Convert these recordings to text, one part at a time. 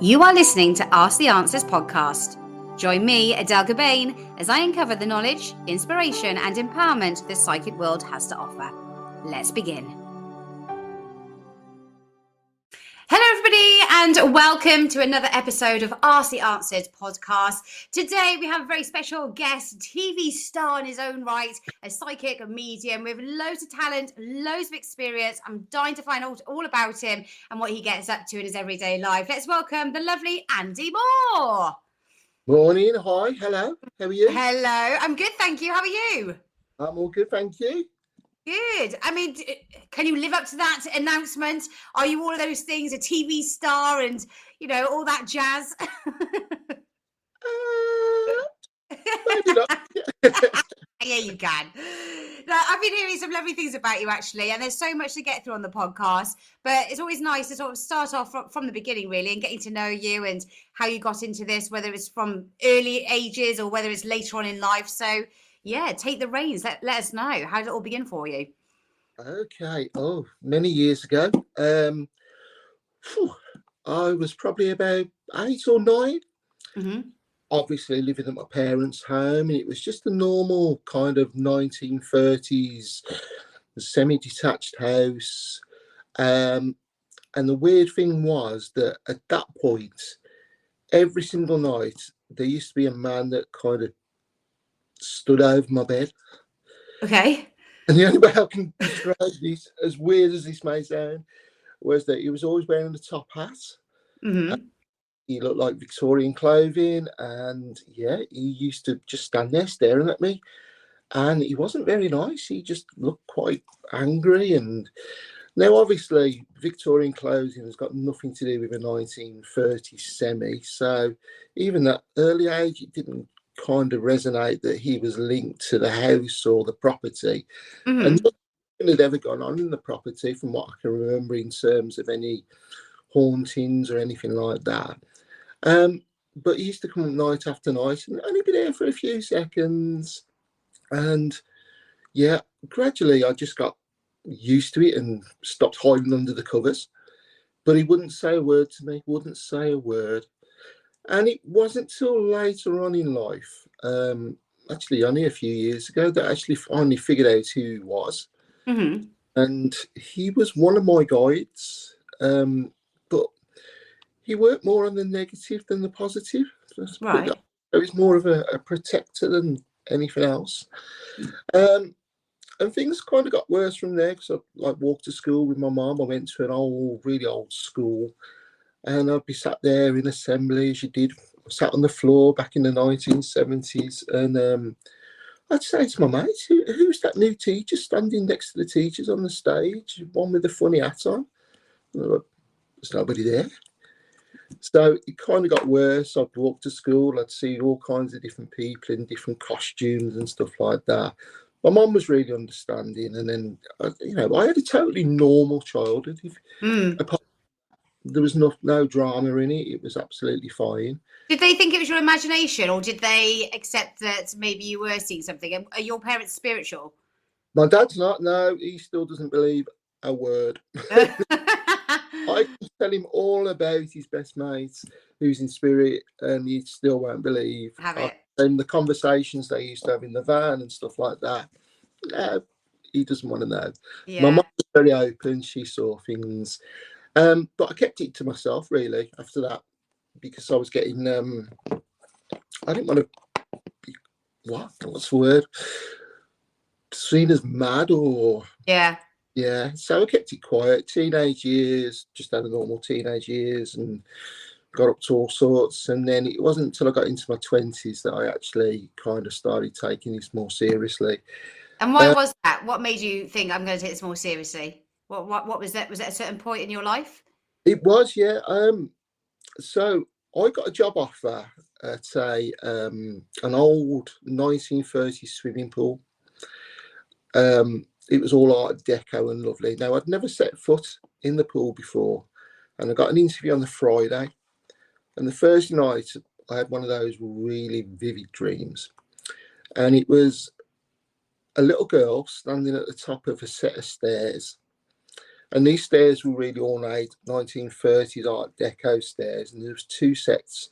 You are listening to Ask the Answers podcast. Join me, Adele, as I uncover the knowledge, inspiration, and empowerment the psychic world has to offer. Let's begin. Hello, everybody, and welcome to another episode of Ask the Answers podcast. Today, we have a very special guest, TV star in his own right, a psychic, a medium with loads of talent, loads of experience. I'm dying to find out all about him and what he gets up to in his everyday life. Let's welcome the lovely Andy Moore. Morning, hi, hello, how are you? Hello, I'm good, thank you. How are you? I'm all good, thank you. Good. I mean, can you live up to that announcement? Are you all of those things, a TV star and, you know, all that jazz? Maybe not. Yeah, you can. No, I've been hearing some lovely things about you, actually, and there's so much to get through on the podcast, but it's always nice to sort of start off from the beginning, really, and getting to know you and how you got into this, whether it's from early ages or whether it's later on in life. So, yeah, take the reins. Let us know. How did it all begin for you? Okay. Oh, many years ago. I was probably about 8 or 9. Mm-hmm. Obviously living at my parents' home, and it was just a normal kind of 1930s semi-detached house. And the weird thing was that at that point, every single night, there used to be a man that kind of stood over my bed. Okay. And the only way I can describe this, as weird as this may sound, was that he was always wearing a top hat. Mm-hmm. He looked like Victorian clothing, and yeah, he used to just stand there staring at me. And he wasn't very nice. He just looked quite angry. And now, obviously, Victorian clothing has got nothing to do with a 1930s semi. So even at early age, it didn't kind of resonate that he was linked to the house or the property. Mm-hmm. And nothing had ever gone on in the property from what I can remember in terms of any hauntings or anything like that. But he used to come night after night and only be there for a few seconds. And yeah, gradually I just got used to it and stopped hiding under the covers. But he wouldn't say a word to me, wouldn't say a word. And it wasn't till later on in life, actually only a few years ago, that I actually finally figured out who he was. Mm-hmm. And he was one of my guides, but he worked more on the negative than the positive. Right. He was more of a protector than anything else. And things kind of got worse from there because I walked to school with my mum. I went to an really old school. And I'd be sat there in assembly, as you did, sat on the floor back in the 1970s. And I'd say to my mates, who's that new teacher standing next to the teachers on the stage? One with the funny hat on. Like, there's nobody there. So it kind of got worse. I'd walk to school, I'd see all kinds of different people in different costumes and stuff like that. My mum was really understanding. And then, I had a totally normal childhood. There was no drama in it. It was absolutely fine. Did they think it was your imagination, or did they accept that maybe you were seeing something? Are your parents spiritual? My dad's not. No, he still doesn't believe a word. I can tell him all about his best mates who's in spirit, and he still won't believe. Have it. And the conversations they used to have in the van and stuff like that. No, he doesn't want to know. Yeah. My mum was very open. She saw things. But I kept it to myself, really, after that, because I was getting, I didn't want to be, what's the word? Seen as mad or... Yeah. Yeah, so I kept it quiet. Teenage years, just had a normal teenage years and got up to all sorts. And then it wasn't until I got into my 20s that I actually kind of started taking this more seriously. And why was that? What made you think I'm going to take this more seriously? What was that? Was it a certain point in your life? It was, yeah. So I got a job offer at an old 1930s swimming pool. It was all Art Deco and lovely. Now, I'd never set foot in the pool before, and I got an interview on the Friday. And the Thursday night, I had one of those really vivid dreams. And it was a little girl standing at the top of a set of stairs. And these stairs were really ornate, 1930s Art Deco stairs, and there was two sets,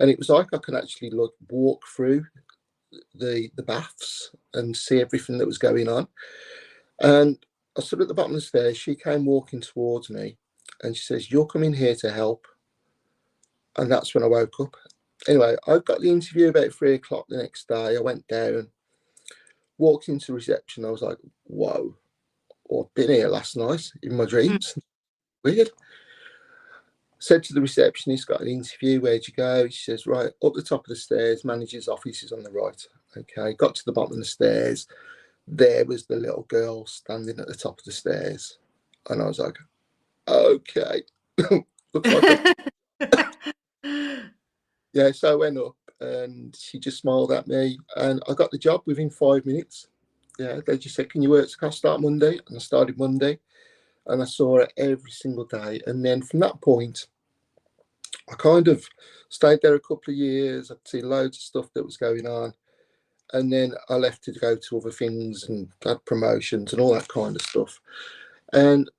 and it was like I could actually walk through the baths and see everything that was going on. And I stood at the bottom of the stairs. She came walking towards me, and she says, "You're coming here to help." And that's when I woke up. Anyway, I got the interview about 3 o'clock the next day. I went down, walked into reception. I was like, "Whoa, I've been here last night in my dreams." Weird. Said to the receptionist, "Got an interview, where'd you go?" She says, "Right, up the top of the stairs, manager's office is on the right." Okay, got to the bottom of the stairs. There was the little girl standing at the top of the stairs. And I was like, okay. Looks like yeah, so I went up and she just smiled at me and I got the job within 5 minutes. Yeah, they just said, "Can you work? Can I start Monday?" And I started Monday and I saw her every single day. And then from that point, I kind of stayed there a couple of years. I could see loads of stuff that was going on. And then I left to go to other things and had promotions and all that kind of stuff. And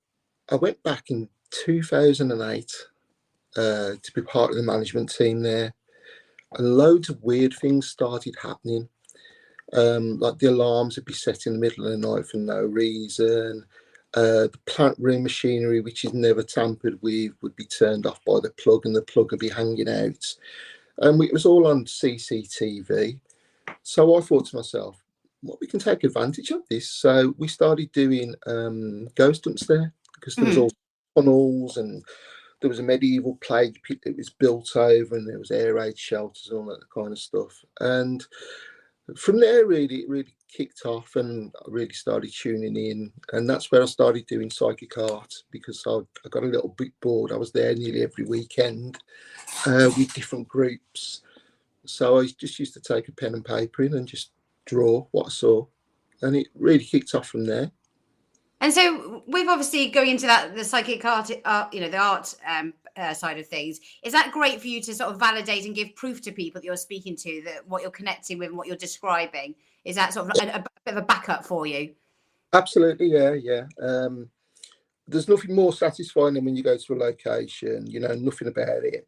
I went back in 2008 to be part of the management team there. And loads of weird things started happening. Like the alarms would be set in the middle of the night for no reason. The plant room machinery, which is never tampered with, would be turned off by the plug and the plug would be hanging out. And it was all on CCTV. So I thought to myself, well, we can take advantage of this. So we started doing ghost hunts there because there was all tunnels and there was a medieval plague pit that was built over and there was air raid shelters and all that kind of stuff. And from there, really, it really kicked off and I really started tuning in. And that's where I started doing psychic art because I got a little bit bored. I was there nearly every weekend with different groups. So I just used to take a pen and paper in and just draw what I saw. And it really kicked off from there. And so, with obviously going into that, the psychic art, the art side of things, is that great for you to sort of validate and give proof to people that you're speaking to that what you're connecting with and what you're describing? Is that sort of a bit of a backup for you? Absolutely, yeah. There's nothing more satisfying than when you go to a location, you know nothing about it,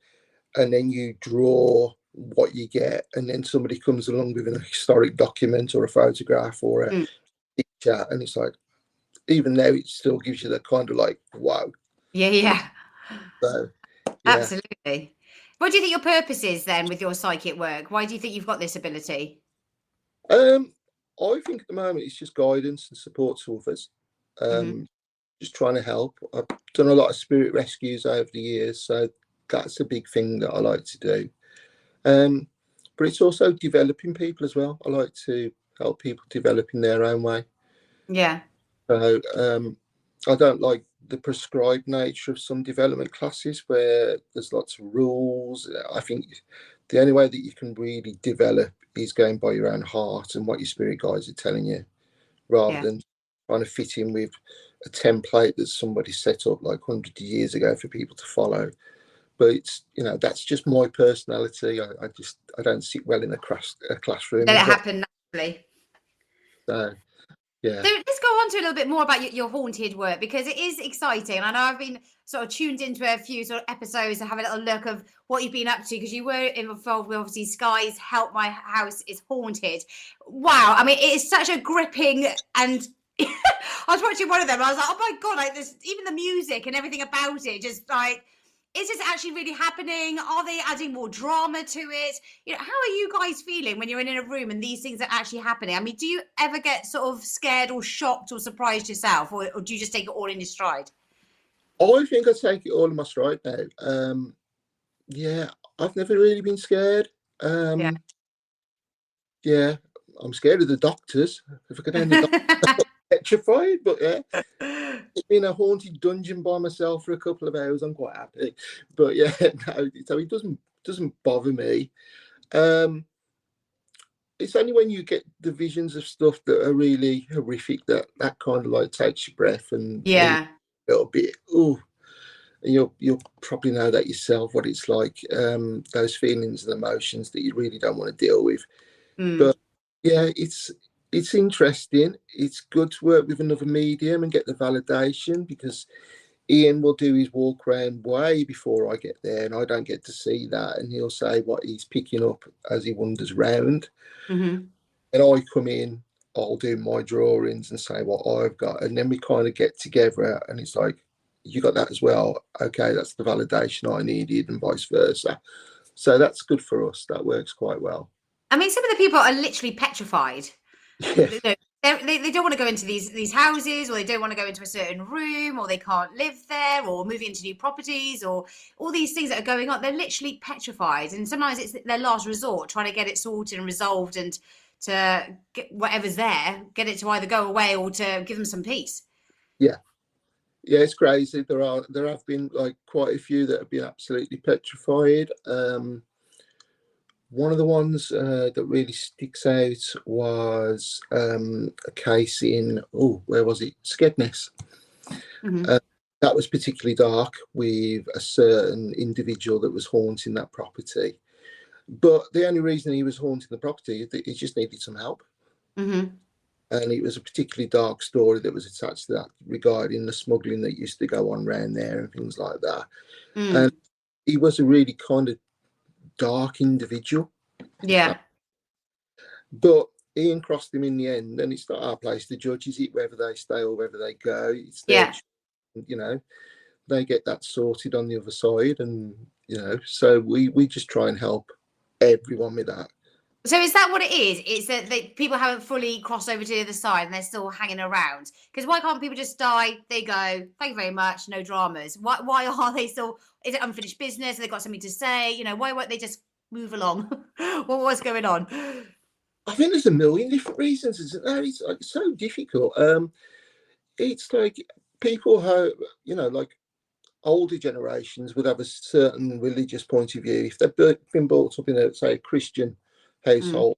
and then you draw what you get, and then somebody comes along with an historic document or a photograph or a picture, and it's like, even though it still gives you that kind of like, wow. Yeah. So, yeah. Absolutely. What do you think your purpose is then with your psychic work? Why do you think you've got this ability? I think at the moment it's just guidance and support to others. Just trying to help. I've done a lot of spirit rescues over the years, so that's a big thing that I like to do. But it's also developing people as well. I like to help people develop in their own way. Yeah. So I don't like the prescribed nature of some development classes where there's lots of rules. I think the only way that you can really develop is going by your own heart and what your spirit guides are telling you, rather than trying to fit in with a template that somebody set up like hundreds of years ago for people to follow. But it's, that's just my personality. I don't sit well in a classroom. Let it happen naturally. So, yeah. So let's go on to a little bit more about your haunted work because it is exciting. And I know I've been sort of tuned into a few sort of episodes to have a little look of what you've been up to because you were involved with obviously Sky's Help My House is Haunted. Wow. I mean, it is such a gripping and I was watching one of them. I was like, oh my God, like this, even the music and everything about it, just like, is this actually really happening? Are they adding more drama to it? How are you guys feeling when you're in a room and these things are actually happening? I mean, do you ever get sort of scared or shocked or surprised yourself, or do you just take it all in your stride? I think I take it all in my stride now. Yeah, I've never really been scared. Yeah, I'm scared of the doctors. If I could end the doctors, petrified, but yeah. In a haunted dungeon by myself for a couple of hours, I'm quite happy. But yeah, no, so it doesn't bother me. It's only when you get the visions of stuff that are really horrific that kind of like takes your breath and a little bit. Oh, and you'll probably know that yourself, what it's like. Those feelings and emotions that you really don't want to deal with. But yeah, it's it's interesting. It's good to work with another medium and get the validation, because Ian will do his walk around way before I get there, and I don't get to see that. And he'll say what he's picking up as he wanders round. Mm-hmm. And I come in, I'll do my drawings and say what I've got. And then we kind of get together, and it's like, you got that as well. Okay, that's the validation I needed, and vice versa. So that's good for us. That works quite well. I mean, some of the people are literally petrified. Yeah. They don't want to go into these houses, or they don't want to go into a certain room, or they can't live there, or moving into new properties, or all these things that are going on. They're literally petrified, and sometimes it's their last resort, trying to get it sorted and resolved, and to get whatever's there, get it to either go away or to give them some peace. Yeah. Yeah, it's crazy. There have been like quite a few that have been absolutely petrified. One of the ones that really sticks out was a case in, where was it? Skedness. Mm-hmm. That was particularly dark, with a certain individual that was haunting that property. But the only reason he was haunting the property is that he just needed some help. Mm-hmm. And it was a particularly dark story that was attached to that, regarding the smuggling that used to go on around there and things like that. Mm. And he was a really kind of dark individual. Yeah. But Ian crossed him in the end, and it's not our place to judge, is it, whether they stay or whether they go. It's their, they get that sorted on the other side, and so we just try and help everyone with that. So is that what it is? It's that people haven't fully crossed over to the other side and they're still hanging around? Because why can't people just die? They go, thank you very much, no dramas. Why are they still? Is it unfinished business? Have they got something to say? Why won't they just move along? What's going on? I think there's a million different reasons, isn't there? It's like so difficult. It's like people have, like older generations would have a certain religious point of view. If they've been brought up in a, say, a Christian household,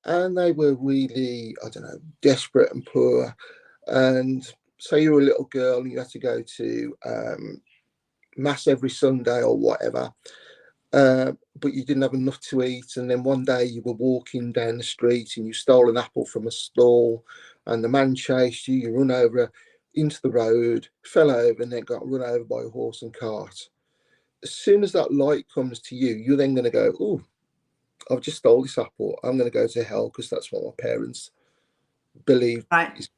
and they were really, I don't know, desperate and poor, and say you were a little girl and you had to go to mass every Sunday or whatever, but you didn't have enough to eat, and then one day you were walking down the street and you stole an apple from a stall, and the man chased you, you run over into the road, fell over, and then got run over by a horse and cart. As soon as that light comes to you, you're then going to go, oh, I've just stole this apple, I'm going to go to hell, because that's what my parents believe. Right.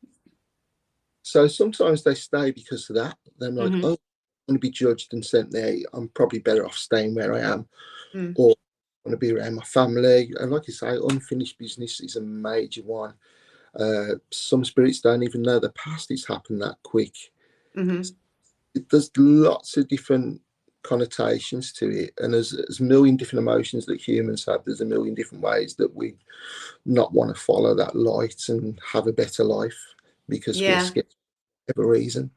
So sometimes they stay because of that. They're like, I'm going to be judged and sent there, I'm probably better off staying where I am, or I want to be around my family. And like you say, unfinished business is a major one. Some spirits don't even know the past it's happened that quick. There's lots of different connotations to it, and there's a million different emotions that humans have. There's a million different ways that we not want to follow that light and have a better life, because we're scared for whatever reason.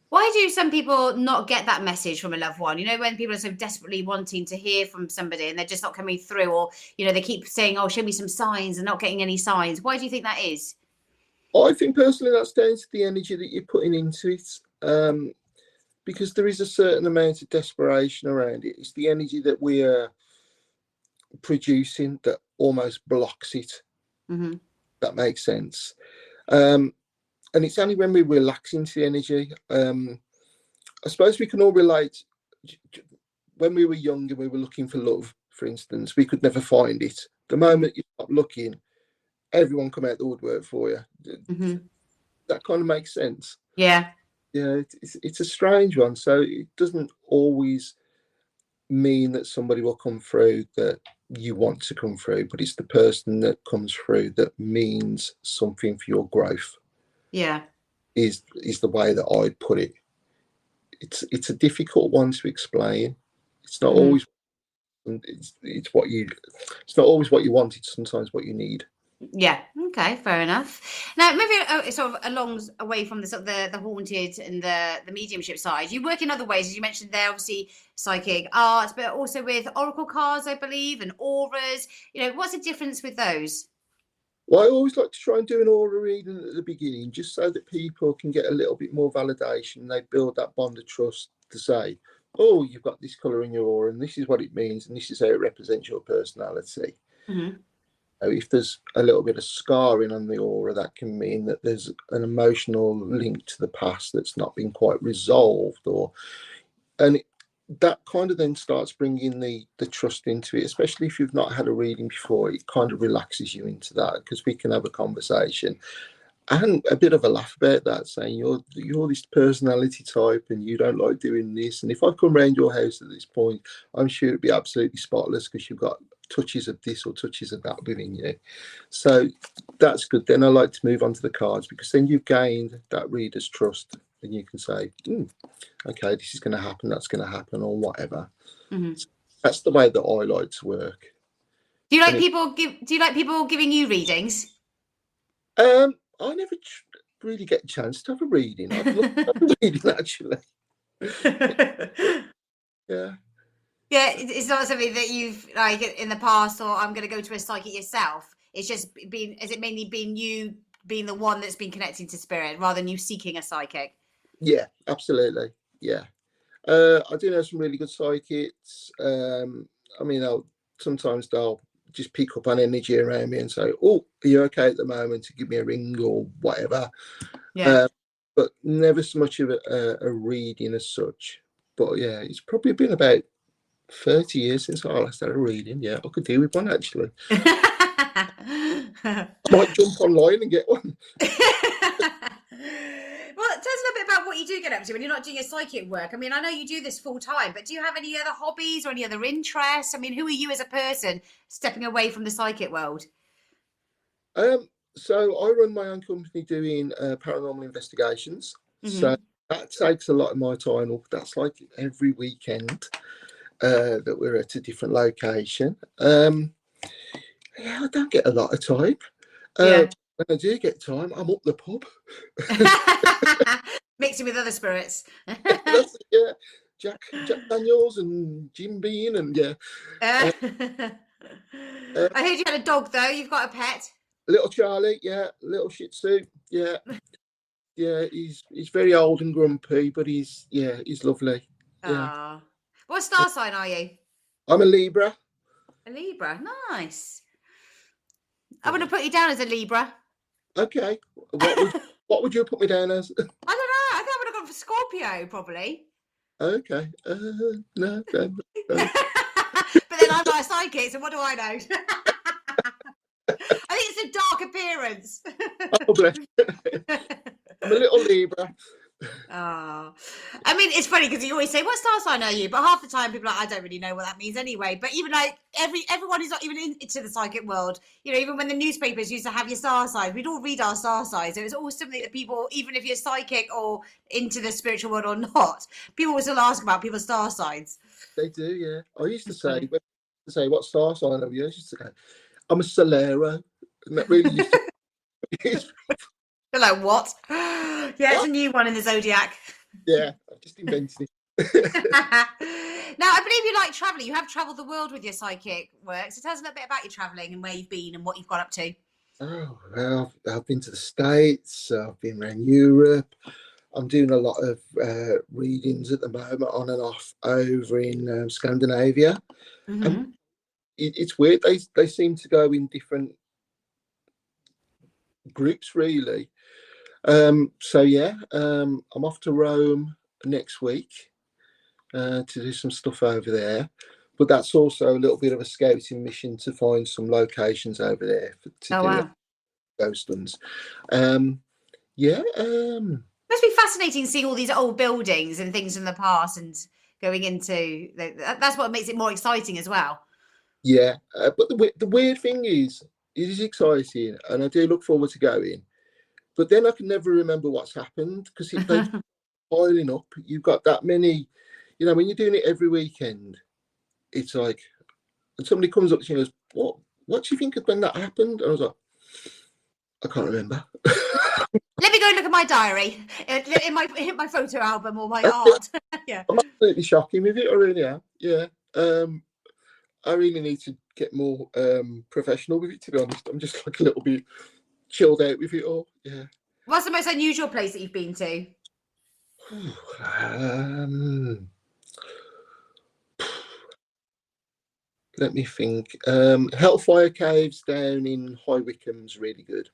Why do some people not get that message from a loved one? When people are so desperately wanting to hear from somebody and they're just not coming through, or they keep saying, oh, show me some signs, and not getting any signs. Why do you think that is? I think personally that's down to the energy that you're putting into it, because there is a certain amount of desperation around it. It's the energy that we are producing that almost blocks it. That makes sense. And it's only when we relax into the energy. I suppose we can all relate. When we were younger, we were looking for love, for instance. We could never find it. The moment you stop looking, everyone come out the woodwork for you. That kind of makes sense. Yeah. Yeah, it's a strange one. So it doesn't always mean that somebody will come through that you want to come through, but it's the person that comes through that means something for your growth. Yeah. Is the way that I'd put it. It's a difficult one to explain. It's not always it's not always what you want, it's sometimes what you need. Yeah. Okay. Fair enough. Now, maybe sort of away from the sort of the haunted and the mediumship side, you work in other ways, as you mentioned there. Obviously, psychic arts, but also with oracle cards, I believe, and auras. What's the difference with those? Well, I always like to try and do an aura reading at the beginning, just so that people can get a little bit more validation. They build that bond of trust to say, oh, you've got this colour in your aura, and this is what it means, and this is how it represents your personality. if there's a little bit of scarring on the aura, that can mean that there's an emotional link to the past that's not been quite resolved, and that kind of then starts bringing the trust into it, especially if you've not had a reading before. It kind of relaxes you into that, because we can have a conversation and a bit of a laugh about that, saying you're this personality type and you don't like doing this, and if I come round your house at this point, I'm sure it'd be absolutely spotless because you've got touches of this or touches of that within you. So that's good. Then I like to move on to the cards, because then you've gained that reader's trust, and you can say, okay, this is going to happen, that's going to happen, or whatever. Mm-hmm. That's the way that I like to work. Do you like people giving you readings? I never really get a chance to have a reading. I'd love to have a reading, actually. Yeah. Yeah, it's not something that you've like in the past, or I'm going to go to a psychic yourself. It's just has it mainly been you being the one that's been connecting to spirit rather than you seeking a psychic? Yeah, absolutely. Yeah. I do know some really good psychics. I mean, sometimes they'll just pick up on energy around me and say, "Oh, are you okay at the moment?" to give me a ring or whatever. Yeah. But never so much of a reading as such. But yeah, it's probably been about 30 years since I last had a reading. Yeah, I could do with one, actually. I might jump online and get one. Well, tell us a little bit about what you do get up to when you're not doing your psychic work. I mean, I know you do this full time, but do you have any other hobbies or any other interests? I mean, who are you as a person stepping away from the psychic world? So I run my own company doing paranormal investigations. Mm-hmm. So that takes a lot of my time up. That's like every weekend that we're at a different location. Yeah, I don't get a lot of time. Yeah. When I do get time, I'm up the pub. Mixing with other spirits. That's it, yeah. Jack Daniels and Jim Beam, and yeah. I heard you had a dog, though. You've got a pet. Little Charlie, yeah. Little Shih Tzu, yeah. Yeah, he's very old and grumpy, but he's lovely. Yeah. What star sign are you? I'm a Libra. A Libra. Nice. I'm going to put you down as a Libra. Okay. What would you put me down as? I don't know. I think I would have gone for Scorpio, probably. Okay. No. But then I'm not a psychic, so what do I know? I think it's a dark appearance. Oh, bless. I'm a little Libra. Oh, I mean, it's funny because you always say, "What star sign are you?" But half the time, people are like, "I don't really know what that means anyway." But even like everyone who's not even into the psychic world, you know, even when the newspapers used to have your star signs, we'd all read our star signs. So it's always something that people, even if you're psychic or into the spiritual world or not, people will still ask about people's star signs. They do, yeah. I used to say, "What star sign are you?" I used to say, "I'm a Solero," and that really used to. You're like, what? Yeah, it's a new one in the zodiac. Yeah, I've just invented it. Now, I believe you like traveling. You have traveled the world with your psychic work. So tell us a little bit about your traveling and where you've been and what you've got up to. Oh, well, I've been to the States. I've been around Europe. I'm doing a lot of readings at the moment, on and off, over in Scandinavia. Mm-hmm. It's weird. They seem to go in different groups, really. So yeah, I'm off to Rome next week to do some stuff over there, but that's also a little bit of a scouting mission to find some locations over there to do ghost hunts. Yeah. Must be fascinating seeing all these old buildings and things from the past and going into that's what makes it more exciting as well. Yeah, but the weird thing is, it is exciting, and I do look forward to going. But then I can never remember what's happened, because they're piling up. You've got that many, when you're doing it every weekend, it's like, and somebody comes up to you and goes, what do you think of when that happened? And I was like, I can't remember. Let me go look at my diary, in my photo album or my art. Yeah. I'm absolutely shocking with it. I really am. Yeah. I really need to get more professional with it, to be honest. I'm just like a little bit chilled out with it all. Yeah. What's the most unusual place that you've been to? let me think. Hellfire Caves down in High Wycombe's really good.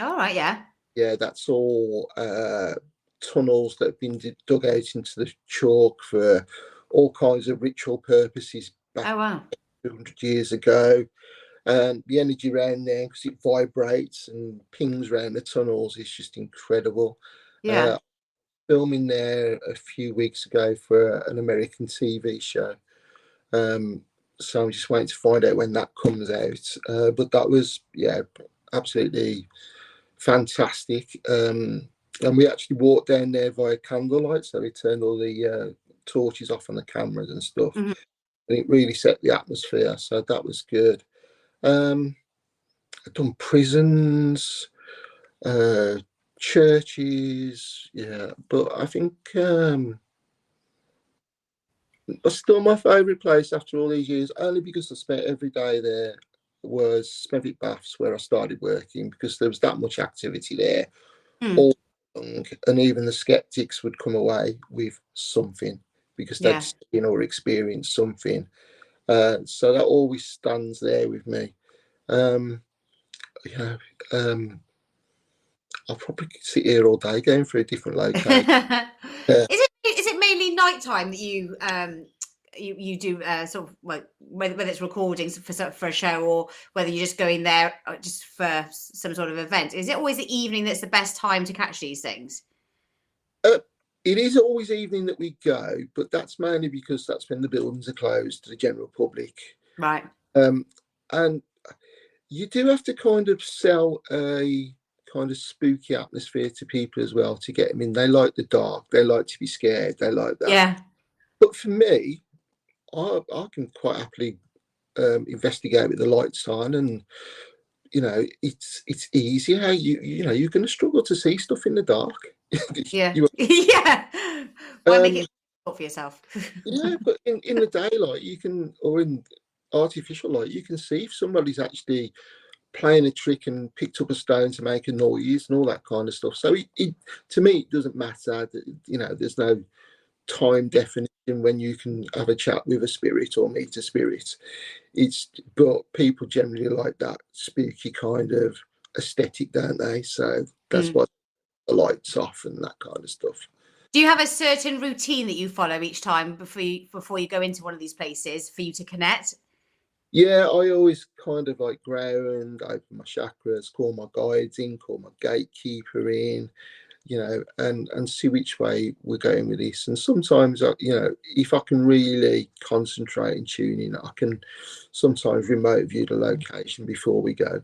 All right, yeah. Yeah, that's all tunnels that have been dug out into the chalk for all kinds of ritual purposes back Oh wow. 200 years ago. And the energy around there, because it vibrates and pings around the tunnels, is just incredible. Yeah. Filming there a few weeks ago for an American TV show. So I'm just waiting to find out when that comes out. But that was, yeah, absolutely fantastic. And we actually walked down there via candlelight, so we turned all the torches off on the cameras and stuff, Mhm. and it really set the atmosphere. So that was good. I've done prisons, uh, churches, yeah, but I think it's still my favourite place after all these years, only because I spent every day there, was Smethwick Baths, where I started working, because there was that much activity there Mm. all along, and even the skeptics would come away with something because they'd Yeah. seen or experienced something. So that always stands there with me. Um, you know, I'll probably sit here all day going through different locations. Is it mainly nighttime that you do sort of like whether it's recordings for a show or whether you're just going there just for some sort of event? Is it always the evening that's the best time to catch these things? Uh, it is always evening that we go, but that's mainly because that's when the buildings are closed to the general public. Right. Um, and you do have to kind of sell a kind of spooky atmosphere to people as well to get them in. They like the dark, they like to be scared, they like that. Yeah. But for me, I can quite happily investigate with the lights on, and it's easy. How you're going to struggle to see stuff in the dark. Yeah. you, Yeah. Why make um, it difficult for yourself? yeah, but in the daylight you can, or in artificial light, you can see if somebody's actually playing a trick and picked up a stone to make a noise and all that kind of stuff. So to me, it doesn't matter. There's no time definition when you can have a chat with a spirit or meet a spirit. But people generally like that spooky kind of aesthetic, don't they? So that's Mm. why the lights off and that kind of stuff. Do you have a certain routine that you follow each time before you go into one of these places for you to connect? Yeah, I always kind of like ground, open my chakras, call my guides in, call my gatekeeper in, and see which way we're going with this. And sometimes, if I can really concentrate and tune in, I can sometimes remote view the location before we go. Do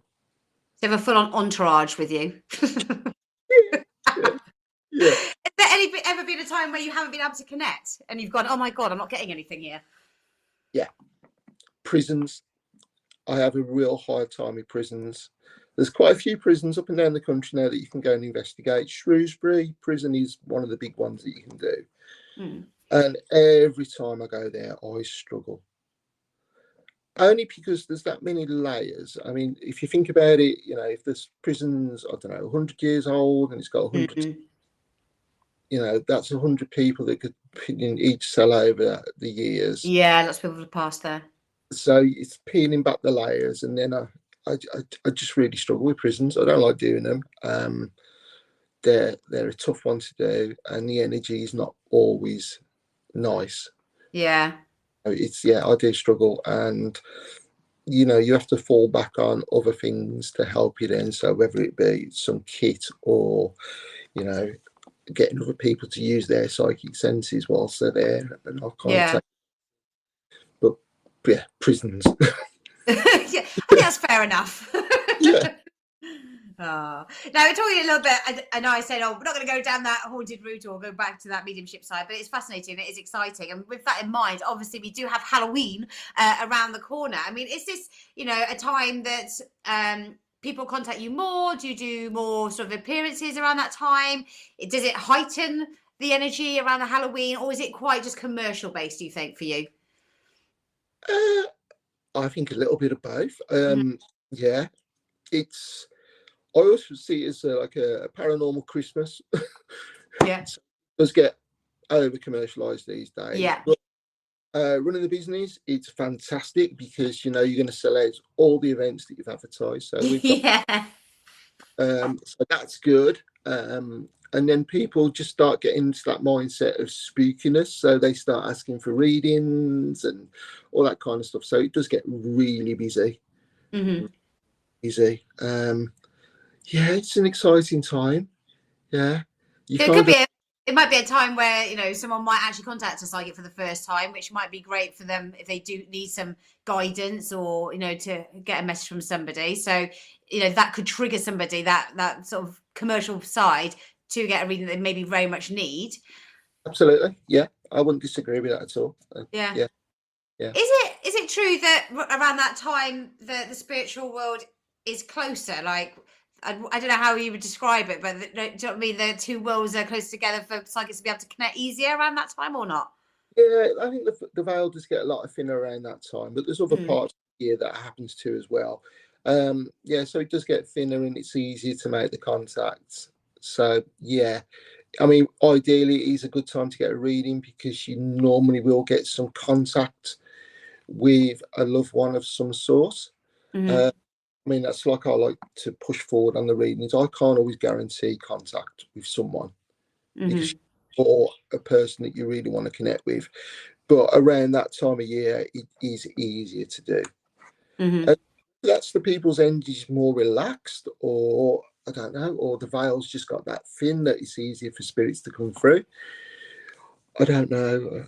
you have a full on entourage with you? Yeah, yeah. Has there ever been a time where you haven't been able to connect and you've gone, oh my God, I'm not getting anything here? Yeah. Prisons. I have a real hard time with prisons. There's quite a few prisons up and down the country now that you can go and investigate. Shrewsbury prison is one of the big ones that you can do. Mm. And every time I go there, I struggle. Only because there's that many layers. I mean, if you think about it, if this prison's, I don't know, 100 years old and it's got 100, that's 100 people that could in each cell over the years. Yeah, lots of people have passed there. So it's peeling back the layers, and then I just really struggle with prisons. I don't like doing them. They're a tough one to do, and the energy is not always nice. Yeah. I do struggle, and you have to fall back on other things to help you then. So whether it be some kit or getting other people to use their psychic senses whilst they're there, and I can't Yeah. take. But yeah, prisons. Yeah, I think that's fair enough. Yeah. Now we're talking a little bit. I know I said, we're not going to go down that haunted route or go back to that mediumship side, but it's fascinating. It is exciting, and with that in mind, obviously we do have Halloween around the corner. I mean, is this a time that people contact you more? Do you do more sort of appearances around that time? Does it heighten the energy around the Halloween, or is it quite just commercial based? Do you think for you? I think a little bit of both. Mhm. Yeah, I also see it as like a paranormal Christmas. Yeah. It does get over commercialized these days, Yeah. but Running the business, it's fantastic because you're going to sell out all the events that you've advertised. So we've got, Yeah. so that's good. And then people just start getting into that mindset of spookiness, so they start asking for readings and all that kind of stuff. So it does get really busy. Mm-hmm. Busy. Yeah, it's an exciting time. Yeah, you So it could kind of. be it might be a time where, you know, someone might actually contact a psychic for the first time, which might be great for them if they do need some guidance or, you know, to get a message from somebody. So, you know, that could trigger somebody that sort of commercial side to get a reading that they maybe very much need. Absolutely. Yeah, I wouldn't disagree with that at all. Yeah. Yeah, yeah. Is it true that around that time the spiritual world is closer? Like, I don't know how you would describe it, but do you know what I mean? The two worlds are close together for psychics to be able to connect easier around that time, or not? Yeah, I think the veil does get a lot of thinner around that time, but there's other Mm. parts of the year that happens too as well. Yeah, so it does get thinner and it's easier to make the contacts. So yeah, I mean, ideally, it is a good time to get a reading because you normally will get some contact with a loved one of some sort. Mm-hmm. Uh, I mean, that's like I like to push forward on the readings. I can't always guarantee contact with someone because Mm-hmm. or a person that you really want to connect with. But around that time of year, it is easier to do. Mm-hmm. And that's the people's energy is more relaxed, or I don't know, or the veil's just got that thin that it's easier for spirits to come through. I don't know.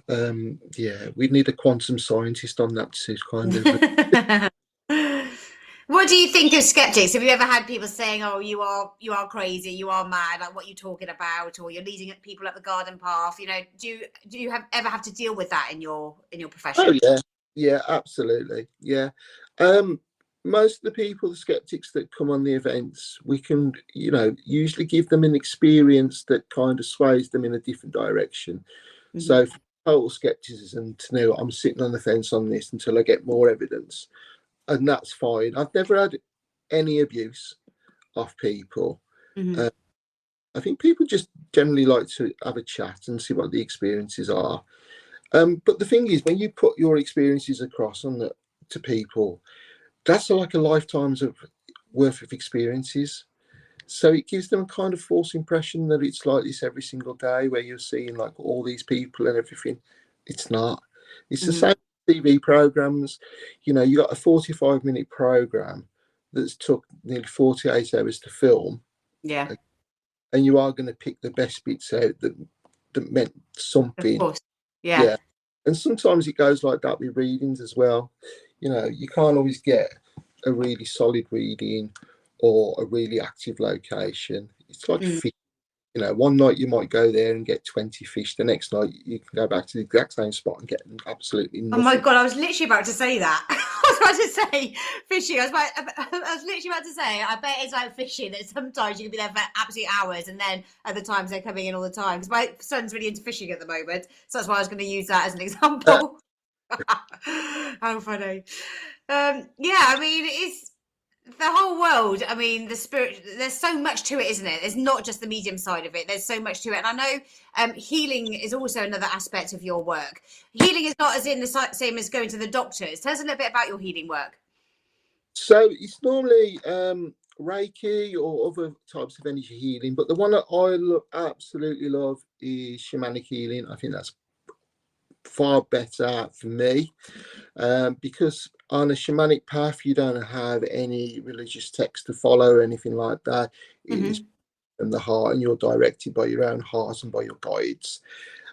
Yeah, we need a quantum scientist on that to kind of. What do you think of skeptics? Have you ever had people saying, "Oh, you are crazy, you are mad, like what you talking about, or you're leading people up the garden path"? You know, do you ever have to deal with that in your Oh profession? yeah, yeah, absolutely, yeah. Um, Most of the people, the skeptics that come on the events, we can, usually give them an experience that kind of sways them in a different direction. Mm-hmm. So, for total skepticism to know I'm sitting on the fence on this until I get more evidence, and that's fine. I've never had any abuse of people. Mm-hmm. Uh, I think people just generally like to have a chat and see what the experiences are. But the thing is, when you put your experiences across to people, that's like a lifetime's of worth of experiences. So it gives them a kind of false impression that it's like this every single day, where you're seeing like all these people and everything. It's not. It's the Mm-hmm. same TV programs. You got a 45-minute program that's took nearly 48 hours to film, Yeah, and you are going to pick the best bits out that meant of something. course. Yeah. Yeah. And sometimes it goes like that with readings as well. You can't always get a really solid reading or a really active location. It's like Mm. fish. One night you might go there and get 20 fish. The next night you can go back to the exact same spot and get absolutely Oh my nothing. God, I was literally about to say that. I was about to say fishing. I was literally about to say, I bet it's like fishing that sometimes you can be there for absolute hours and then other times they're coming in all the time. Because my son's really into fishing at the moment. So that's why I was going to use that as an example. How funny. Yeah, I mean, it's the whole world. I mean, the spirit, there's so much to it, isn't it? There's not just the medium side of it. There's so much to it. And I know healing is also another aspect of your work. Healing is not as in the same as going to the doctors. Tell us a little bit about your healing work. So it's normally Reiki or other types of energy healing, but the one that I absolutely love is shamanic healing. I think that's far better for me, because on a shamanic path you don't have any religious text to follow or anything like that. It is Mm-hmm. from the heart, and you're directed by your own heart and by your guides.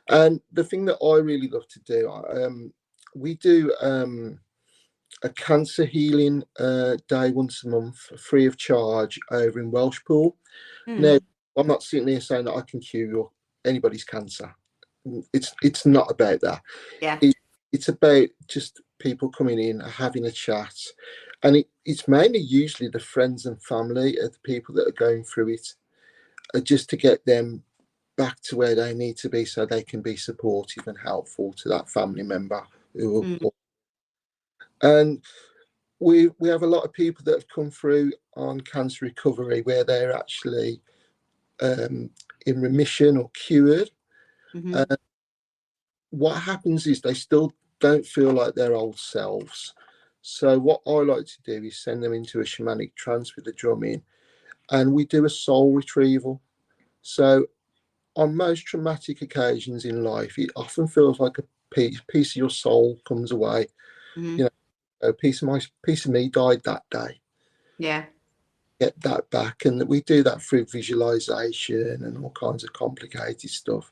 And the thing that I really love to do, we do a cancer healing day once a month, free of charge, over in Welshpool. Now, Mm. I'm not sitting there saying that I can cure anybody's cancer. It's not about that. Yeah. It's about just people coming in, having a chat, and it's mainly usually the friends and family of the people that are going through it, just to get them back to where they need to be, so they can be supportive and helpful to that family member who. Mm. And we have a lot of people that have come through on cancer recovery where they're actually in remission or cured. Mm-hmm. Uh, what happens is they still don't feel like their old selves. So what I like to do is send them into a shamanic trance with the drumming, and we do a soul retrieval. So on most traumatic occasions in life, it often feels like a piece of your soul comes away. Mhm. You know, a piece of me died that day. Yeah. Get that back, and we do that through visualization and all kinds of complicated stuff.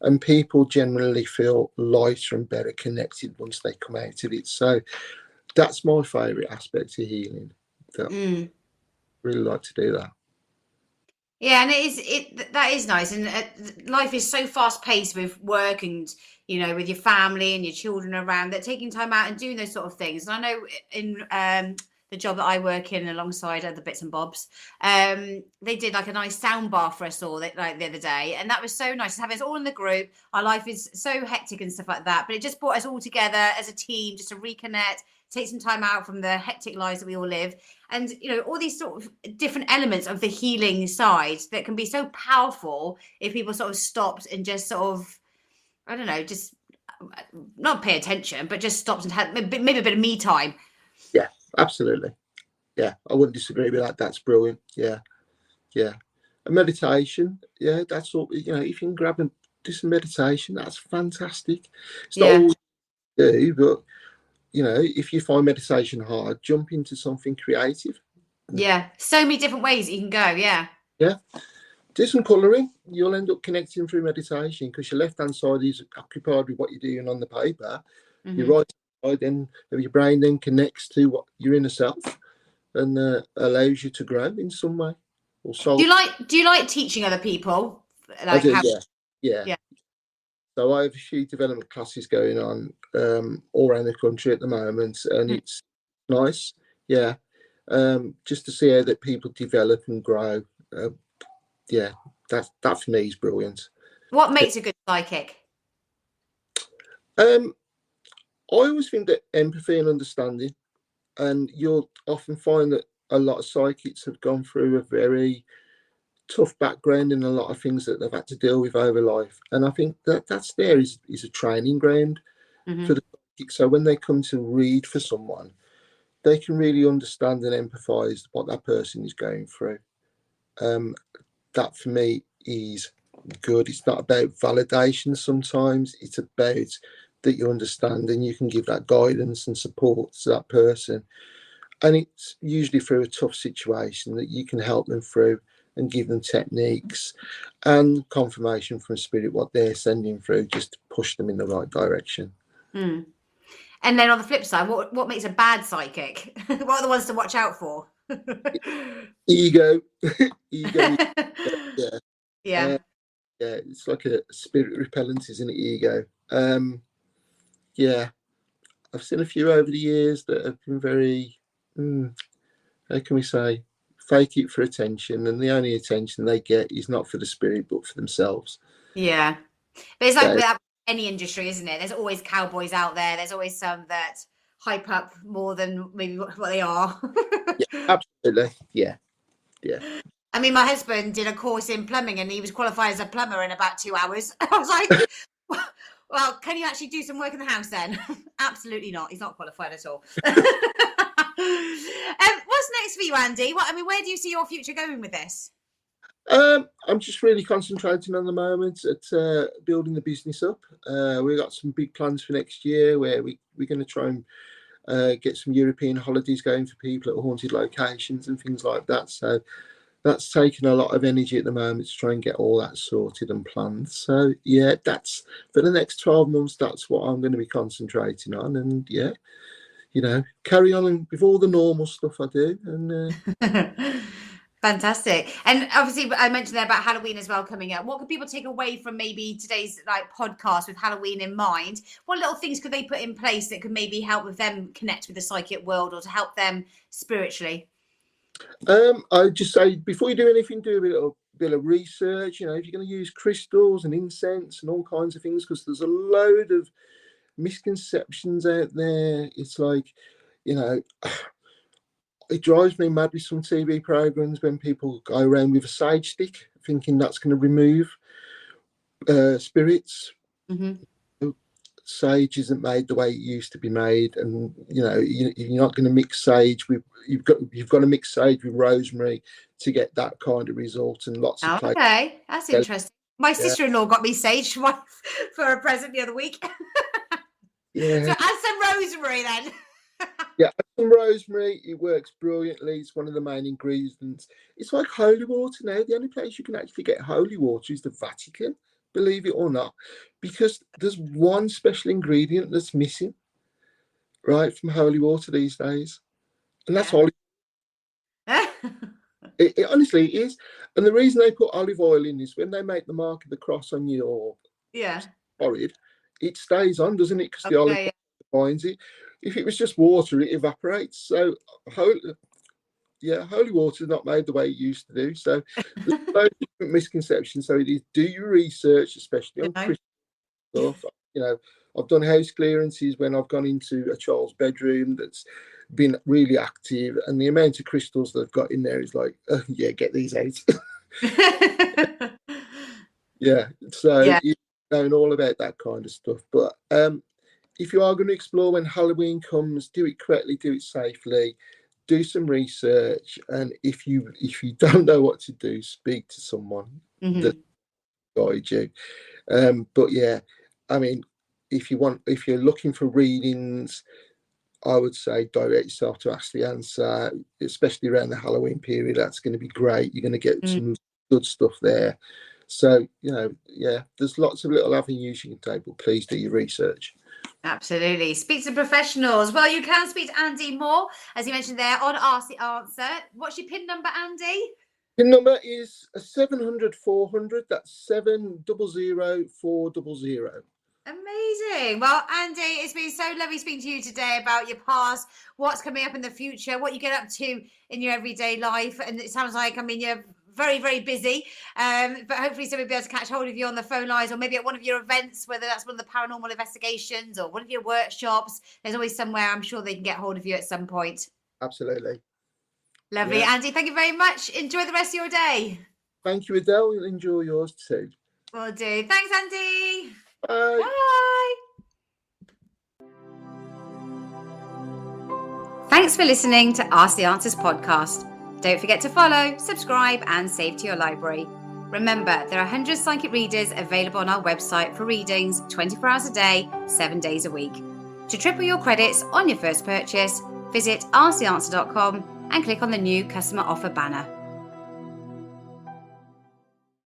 And people generally feel lighter and better connected once they come out of it. So that's my favourite aspect of healing. That I really like to do that. Yeah, and that is nice, and life is so fast paced with work and with your family and your children around, that taking time out and doing those sort of things. And I know in the job that I work in, alongside other bits and bobs, they did like a nice sound bar for us all like the other day, and that was so nice to have us all in the group. Our life is so hectic and stuff like that, but it just brought us all together as a team just to reconnect, take some time out from the hectic lives that we all live. And all these sort of different elements of the healing side that can be so powerful if people sort of stopped and just sort of, I don't know, just not pay attention, but just stopped and had maybe a bit of me time. Yeah, absolutely. Yeah, I wouldn't disagree with that. That's brilliant. Yeah, yeah. And meditation, yeah, that's all. If you can grab and do some meditation, that's fantastic. It's not Yeah. all you do, but if you find meditation hard, jump into something creative. Yeah. So many different ways that you can go. Yeah. Yeah. Do some colouring. You'll end up connecting through meditation, because your left hand side is occupied with what you're doing on the paper. Your Mm-hmm. right side then of your brain then connects to what your inner self, and allows you to grow in some way. Or Do solve. you like teaching other people? I Like do, how? yeah. Yeah. So I have a few development classes going on all around the country at the moment, and it's nice, yeah, just to see how that people develop and grow. Yeah, that for me is brilliant. What makes a good psychic? Um, I always think that empathy and understanding, and you'll often find that a lot of psychics have gone through a very tough background in a lot of things that they've had to deal with over life, and I think that's there is a training ground Mm-hmm. for the psychic. So when they come to read for someone, they can really understand and empathise what that person is going through. That for me is good. It's not about validation sometimes, it's about that you understand and you can give that guidance and support to that person. And it's usually through a tough situation that you can help them through and give them techniques and confirmation from spirit what they're sending through, just to push them in the right direction. Mm. And then on the flip side, what makes a bad psychic? What are the ones to watch out for? Ego. Ego. Yeah. Yeah. Yeah, it's like a spirit repellent, isn't it? Ego. Yeah, I've seen a few over the years that have been very, how can we say, fake it for attention, and the only attention they get is not for the spirit but for themselves. Yeah. But it's like So, with any industry, isn't it? There's always cowboys out there. There's always some that hype up more than maybe what they are. yeah, absolutely. Yeah, yeah. I mean, my husband did a course in plumbing and he was qualified as a plumber in about 2 hours. I was like, well, can you actually do some work in the house then? Absolutely not. He's not qualified at all. What's next for you, Andy? Where do you see your future going with this? I'm just really concentrating on the moment at building the business up. We've got some big plans for next year where we're going to try and get some European holidays going for people at haunted locations and things like that. So that's taking a lot of energy at the moment to try and get all that sorted and planned. So yeah, that's for the next 12 months. That's what I'm going to be concentrating on, and yeah, carry on and with all the normal stuff I do. And Fantastic. And obviously I mentioned there about Halloween as well coming up. What could people take away from maybe today's podcast with Halloween in mind? What little things could they put in place that could maybe help with them connect with the psychic world or to help them spiritually? I just say, before you do anything, do a bit of research. If you're going to use crystals and incense and all kinds of things, because there's a load of misconceptions out there. It's like, it drives me mad with some TV programs when people go around with a sage stick thinking that's going to remove spirits. Mm-hmm. sage isn't made the way it used to be made, and you're not going to mix sage with you've got to mix sage with rosemary to get that kind of result. And lots of places. Okay, that's interesting. My Yeah. sister-in-law got me sage for a present the other week. Yeah. So add some rosemary then. Yeah, add some rosemary. It works brilliantly. It's one of the main ingredients. It's like holy water now. The only place you can actually get holy water is the Vatican, believe it or not, because there's one special ingredient that's missing, right, from holy water these days, and that's olive. It honestly is. And the reason they put olive oil in is when they make the mark of the cross on your forehead, it stays on, doesn't it? Because the olive oil binds it. If it was just water, it evaporates. So, holy water is not made the way it used to do. So, there's no different misconceptions. So, it is do your research, especially on Christian stuff. I've done house clearances when I've gone into a child's bedroom that's been really active, and the amount of crystals they've got in there is like, get these out. So you know all about that kind of stuff. But if you are going to explore when Halloween comes, do it correctly, do it safely, do some research, and if you don't know what to do, speak to someone that guide you. But yeah, I mean, if you're looking for readings, I would say direct yourself to Ask the Answer, especially around the Halloween period. That's going to be great. You're going to get some good stuff there. So, there's lots of little avenues you can take, but please do your research. Absolutely. Speak to professionals. Well, you can speak to Andy more, as you mentioned there, on Ask the Answer. What's your PIN number, Andy? PIN number is 700 400. That's 700 400. Amazing. Well, Andy, it's been so lovely speaking to you today about your past, what's coming up in the future, what you get up to in your everyday life. And it sounds like, you're very, very busy. But hopefully somebody will be able to catch hold of you on the phone lines, or maybe at one of your events, whether that's one of the paranormal investigations or one of your workshops. There's always somewhere I'm sure they can get hold of you at some point. Absolutely. Lovely. Yeah. Andy, thank you very much. Enjoy the rest of your day. Thank you, Adele. Enjoy yours too. Will do. Thanks, Andy. Bye. Bye. Thanks for listening to Ask the Answers podcast. Don't forget to follow, subscribe, and save to your library. Remember, there are 100 psychic readers available on our website for readings 24 hours a day, 7 days a week. To triple your credits on your first purchase, visit asktheanswer.com and click on the new customer offer banner.